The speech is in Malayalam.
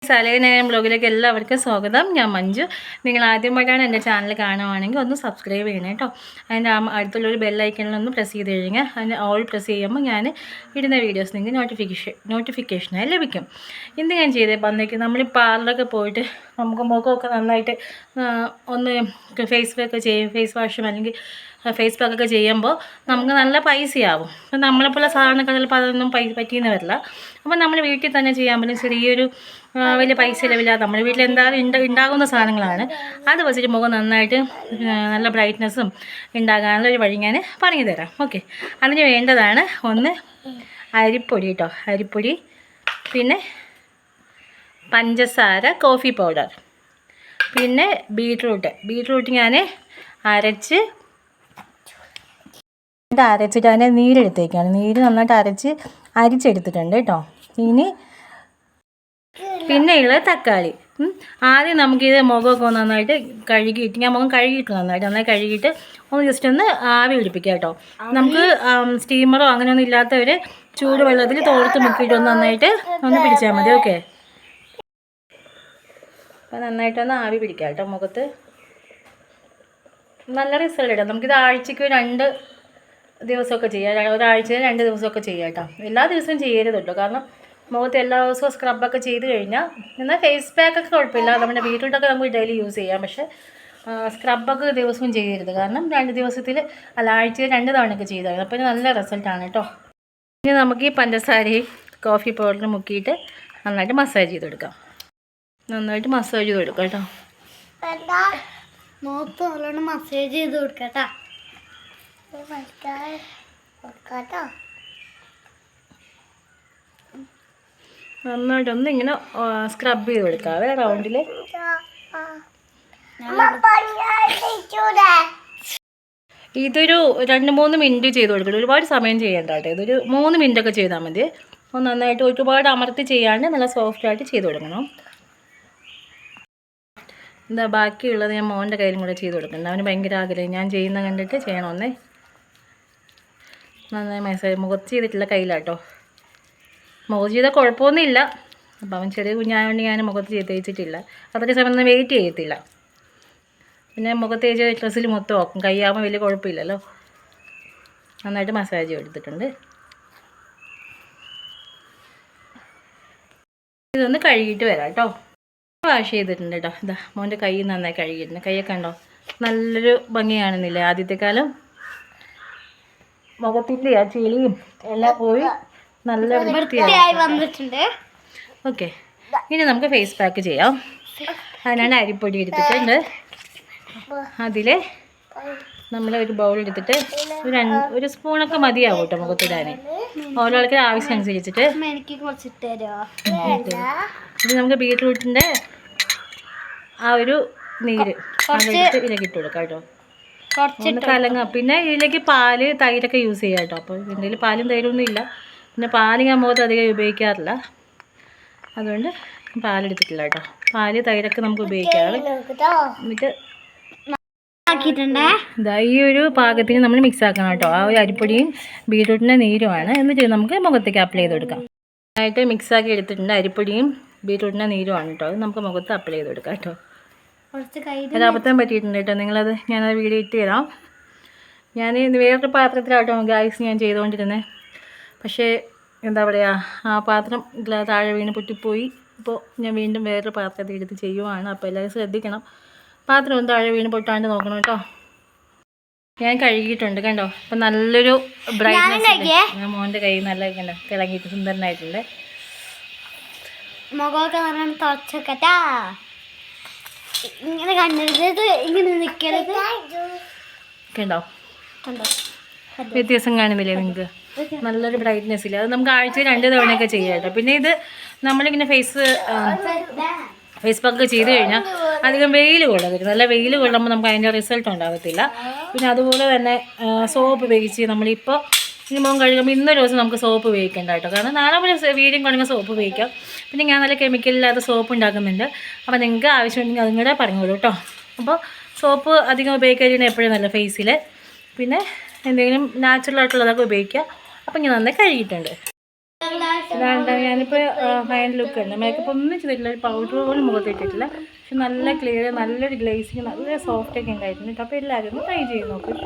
സലേനയം ബ്ലോഗിലേക്ക് എല്ലാവർക്കും സ്വാഗതം. ഞാൻ മഞ്ജു. നിങ്ങൾ ആദ്യമായിട്ടാണ് എൻ്റെ ചാനൽ കാണുവാണെങ്കിൽ ഒന്ന് സബ്സ്ക്രൈബ് ചെയ്യണം കേട്ടോ. അതിൻ്റെ അടുത്തുള്ളൊരു ബെല്ലൈക്കണിലൊന്ന് പ്രസ് ചെയ്ത് കഴിഞ്ഞാൽ അതിന് ഓൾ പ്രസ് ചെയ്യുമ്പോൾ ഞാൻ ഇടുന്ന വീഡിയോസ് നിങ്ങൾക്ക് നോട്ടിഫിക്കേഷനായി ലഭിക്കും. ഇന്ന് ഞാൻ വന്നേക്ക് നമ്മൾ പാർലറൊക്കെ പോയിട്ട് നമുക്ക് മുഖമൊക്കെ നന്നായിട്ട് ഒന്ന് ഫേസ് വാഷും അല്ലെങ്കിൽ ഫേസ് പാക്കൊക്കെ ചെയ്യുമ്പോൾ നമുക്ക് നല്ല പൈസയാവും. അപ്പം നമ്മളെപ്പോലെ സാധാരണക്കാർ ചിലപ്പോൾ അതൊന്നും പറ്റിയെന്ന് വരില്ല. അപ്പം നമ്മൾ വീട്ടിൽ തന്നെ ചെയ്യാൻ പറ്റും. ചെറിയൊരു വലിയ പൈസ ചിലവില്ലാതെ നമ്മുടെ വീട്ടിൽ എന്തായാലും ഉണ്ടാകുന്ന സാധനങ്ങളാണ്. അത് വെച്ചിട്ട് മുഖം നന്നായിട്ട് നല്ല ബ്രൈറ്റ്നസ്സും ഉണ്ടാകാനുള്ള ഒരു വഴി ഞാൻ പറഞ്ഞു തരാം. ഓക്കെ, അതിന് വേണ്ടതാണ് ഒന്ന് അരിപ്പൊടി കേട്ടോ, അരിപ്പൊടി, പിന്നെ പഞ്ചസാര, കോഫി പൗഡർ, പിന്നെ ബീട്രൂട്ട് ഞാൻ അരച്ചിട്ട് അതിനെ നീരെടുത്തേക്കാണ്. നീര് നന്നായിട്ട് അരിച്ചെടുത്തിട്ടുണ്ട് കേട്ടോ. ഇനി പിന്നെയുള്ളത് തക്കാളി. ആദ്യം നമുക്കിത് മുഖമൊക്കെ നന്നായിട്ട് കഴുകിയിട്ട്, ഞാൻ മുഖം കഴുകിയിട്ട് നന്നായി കഴുകിയിട്ട് ഒന്ന് ജസ്റ്റ് ഒന്ന് ആവി പിടിപ്പിക്കാം കേട്ടോ. നമുക്ക് സ്റ്റീമറോ അങ്ങനെയൊന്നും ഇല്ലാത്തവർ ചൂടുവെള്ളത്തിൽ തോർത്ത് മുക്കിയിട്ട് ഒന്ന് നന്നായിട്ട് ഒന്ന് പിടിച്ചാൽ മതി. ഓക്കെ, അപ്പോൾ നന്നായിട്ടൊന്ന് ആവി പിടിക്കാം കേട്ടോ മുഖത്ത്. നല്ല റിസൾട്ട് ഇടാം. നമുക്കിത് ആഴ്ചയ്ക്ക് 2 ദിവസമൊക്കെ ചെയ്യാം, ഒരാഴ്ചയിൽ 2 ദിവസമൊക്കെ ചെയ്യാം കേട്ടോ. എല്ലാ ദിവസവും ചെയ്യരുത് കേട്ടോ, കാരണം മുഖത്ത് എല്ലാ ദിവസവും സ്ക്രബൊക്കെ ചെയ്ത് കഴിഞ്ഞാൽ, എന്നാൽ ഫേസ് പാക്കൊക്കെ കുഴപ്പമില്ല, നമ്മുടെ ബീട്രൂട്ടൊക്കെ നമുക്ക് ഡെയിലി യൂസ് ചെയ്യാം. പക്ഷേ സ്ക്രബൊക്കെ ദിവസവും ചെയ്യരുത്, കാരണം 2 ദിവസത്തിൽ ആഴ്ചയിൽ 2 തവണയൊക്കെ ചെയ്താൽ അപ്പോൾ നല്ല റിസൾട്ടാണ് കേട്ടോ. ഇനി നമുക്ക് ഈ പഞ്ചസാരയും കോഫി പൗഡറും മുക്കിയിട്ട് നന്നായിട്ട് മസാജ് ചെയ്തെടുക്കാം. കേട്ടോ. മുഖത്ത് നല്ലോണം മസാജ് ചെയ്ത് കൊടുക്കട്ടോ. നന്നായിട്ടൊന്ന് ഇങ്ങനെ സ്ക്രബ് ചെയ്ത് കൊടുക്കാവേ റൗണ്ടിൽ. ഇതൊരു 2-3 മിനിറ്റ് ചെയ്ത് കൊടുക്കണം. ഒരുപാട് സമയം ചെയ്യണ്ട കേട്ടോ. ഇതൊരു 3 മിനിറ്റൊക്കെ ചെയ്താൽ മതി. അപ്പോൾ നന്നായിട്ട് ഒരുപാട് അമർത്തി ചെയ്യാണ്ട് നല്ല സോഫ്റ്റായിട്ട് ചെയ്ത് കൊടുക്കണം. എന്താ ബാക്കിയുള്ളത് ഞാൻ മോൻ്റെ കയ്യിലും കൂടെ ചെയ്ത് കൊടുക്കുന്നുണ്ട്. അവന് ഭയങ്കര ആഗ്രഹം ഞാൻ ചെയ്യുന്ന കണ്ടിട്ട് ചെയ്യണമെന്നേ. നന്നായി മസാജ് മുഖത്ത് ചെയ്തിട്ടില്ല, കയ്യിലാട്ടോ. മുഖത്ത് ചെയ്താൽ കുഴപ്പമൊന്നുമില്ല. അപ്പം അവൻ ചെറിയ കുഞ്ഞായതുകൊണ്ട് ഞാൻ മുഖത്ത് തേച്ചിട്ടില്ല. അത്രയും സമയം ഒന്നും വെയിറ്റ് ചെയ്യത്തില്ല. പിന്നെ മുഖത്ത് തേച്ച ഡ്രസ്സിൽ മൊത്തം ആക്കും. കൈയാകുമ്പോൾ വലിയ കുഴപ്പമില്ലല്ലോ. നന്നായിട്ട് മസാജ് എടുത്തിട്ടുണ്ട്. ഇതൊന്ന് കഴുകിയിട്ട് വരാം കേട്ടോ. വാഷ് ചെയ്തിട്ടുണ്ട് കേട്ടോ. ഇതാ മോൻ്റെ കൈ നന്നായി കഴുകിയിട്ടുണ്ട്. കൈയൊക്കെ ഉണ്ടോ, നല്ലൊരു ഭംഗി കാണുന്നില്ലേ? ആദ്യത്തെ കാലം മുഖത്തിൻ്റെ ആ ചെളിയും എല്ലാം പോയി നല്ല വൃത്തിയായി വന്നിട്ടുണ്ട്. ഓക്കെ, ഇനി നമുക്ക് ഫേസ് പാക്ക് ചെയ്യാം. അതിനാണ് അരിപ്പൊടി എടുത്തിട്ടുണ്ട്. അതിൽ നമ്മൾ ഒരു ബൗൾ എടുത്തിട്ട് ഒരു സ്പൂണൊക്കെ മതിയാവും കേട്ടോ മുഖത്തിടാൻ. ഓരോ ആൾക്കാർ ആവശ്യമനുസരിച്ചിട്ട്. ഇത് നമുക്ക് ബീട്രൂട്ടിൻ്റെ ആ ഒരു നീര് അതെടുത്ത് ഇതിലേക്ക് ഇട്ട് കൊടുക്കാം കേട്ടോ. ഒന്ന് കലങ്ങാം. പിന്നെ ഇതിലേക്ക് പാല്, തൈരൊക്കെ യൂസ് ചെയ്യാം കേട്ടോ. അപ്പോൾ ഇതിൻ്റെ പാലും തൈരൊന്നും ഇല്ല. പിന്നെ പാല് ഞാൻ മുഖത്ത് അധികം ഉപയോഗിക്കാറില്ല, അതുകൊണ്ട് പാലെടുത്തിട്ടില്ല കേട്ടോ. പാല്, തൈരൊക്കെ നമുക്ക് ഉപയോഗിക്കാറ്. എന്നിട്ട് ഇതാ ഈ ഒരു പാകത്തിന് നമ്മൾ മിക്സ് ആക്കണം കേട്ടോ. ആ ഒരു അരിപ്പൊടിയും ബീട്രൂട്ടിൻ്റെ നീരുമാണ്. എന്നിട്ട് നമുക്ക് മുഖത്തേക്ക് അപ്ലൈ ചെയ്ത് കൊടുക്കാം. ആയിട്ട് മിക്സാക്കി എടുത്തിട്ടുണ്ട്. അരിപ്പൊടിയും ബീട്രൂട്ടിൻ്റെ നീരുമാണ് കേട്ടോ. അത് നമുക്ക് മുഖത്ത് അപ്ലൈ ചെയ്ത് കൊടുക്കാം കേട്ടോ. അത് അബദ്ധം പറ്റിയിട്ടുണ്ട് കേട്ടോ. ഞാനത് വീഡിയോ ഇട്ട് തരാം. ഞാൻ വേറൊരു പാത്രത്തിലാട്ടോ ഗായ്സ് ഞാൻ ചെയ്തുകൊണ്ടിരുന്നത്. പക്ഷേ എന്താ പറയുക, ആ പാത്രം താഴെ വീണ് പൊട്ടിപ്പോയി. ഇപ്പോൾ ഞാൻ വീണ്ടും വേറൊരു പാത്രത്തിൽ എടുത്ത് ചെയ്യുവാണ്. അപ്പോൾ എല്ലാവരും ശ്രദ്ധിക്കണം, പാത്രം താഴെ വീണ് പൊട്ടാണ്ട് നോക്കണം കേട്ടോ. ഞാൻ കഴുകിയിട്ടുണ്ട് കണ്ടോ. അപ്പം നല്ലൊരു ബ്രൈറ്റ്നസ്. ഞാൻ മോൻ്റെ കൈ നല്ല കണ്ടോ തിളങ്ങിയിട്ട് സുന്ദരനായിട്ടുണ്ട്. മുഖമൊക്കെ നല്ല തുറച്ചൊക്കെട്ടാ. ഇങ്ങനെ കണ്ടത് ഇങ്ങനെ നിൽക്കരുത്. കണ്ടോ, വ്യത്യാസം കാണുന്നില്ലേ നിങ്ങൾക്ക്? നല്ലൊരു ബ്രൈറ്റ്നസ് ഇല്ല. അത് നമുക്ക് ആഴ്ചയിൽ 2 തവണയൊക്കെ ചെയ്യാം കേട്ടോ. പിന്നെ ഇത് നമ്മളിങ്ങനെ ഫേസ് പാക്ക് ചെയ്ത് കഴിഞ്ഞാൽ അധികം വെയിൽ കൊള്ളരുത്. നല്ല വെയിൽ കൊള്ളുമ്പോൾ നമുക്ക് അതിൻ്റെ റിസൾട്ട് ഉണ്ടാകത്തില്ല. പിന്നെ അതുപോലെ തന്നെ സോപ്പ് ഉപയോഗിച്ച് നമ്മളിപ്പോൾ ഇനി മുഖം കഴുകുമ്പോൾ ഇന്നൊരു ദിവസം നമുക്ക് സോപ്പ് ഉപയോഗിക്കേണ്ട കേട്ടോ. കാരണം നാളെ പോലെ വീര്യം കൊണ്ടെങ്കിൽ സോപ്പ് ഉപയോഗിക്കാം. പിന്നെ ഞാൻ നല്ല കെമിക്കലില്ലാത്ത സോപ്പ് ഉണ്ടാക്കുന്നുണ്ട്. അപ്പോൾ നിങ്ങൾക്ക് ആവശ്യമുണ്ടെങ്കിൽ അതും കൂടെ പറഞ്ഞോളൂ കേട്ടോ. അപ്പോൾ സോപ്പ് അധികം ഉപയോഗിക്കാതിരിക്കുന്നത് എപ്പോഴും നല്ല ഫേസിൽ. പിന്നെ എന്തെങ്കിലും നാച്ചുറൽ ആയിട്ടുള്ളതൊക്കെ ഉപയോഗിക്കുക. അപ്പോൾ ഞാൻ നന്നായി കഴുകിയിട്ടുണ്ട്. ഇതാണ്ട് ഞാനിപ്പോൾ ഫൈൻ ലുക്ക് ഉണ്ട്. മേക്കപ്പ് ഒന്നും ചെയ്തിട്ടില്ല, ഒരു പൗഡർ പോലും മുഖത്ത് ഇട്ടിട്ടില്ല. പക്ഷെ നല്ല ക്ലിയർ, നല്ലൊരു ഗ്ലേസിങ്, നല്ല സോഫ്റ്റ് ഒക്കെ ഉണ്ടായിട്ടുണ്ട്. അപ്പോൾ എല്ലാവരും ഒന്ന് ട്രൈ ചെയ്ത് നോക്കും.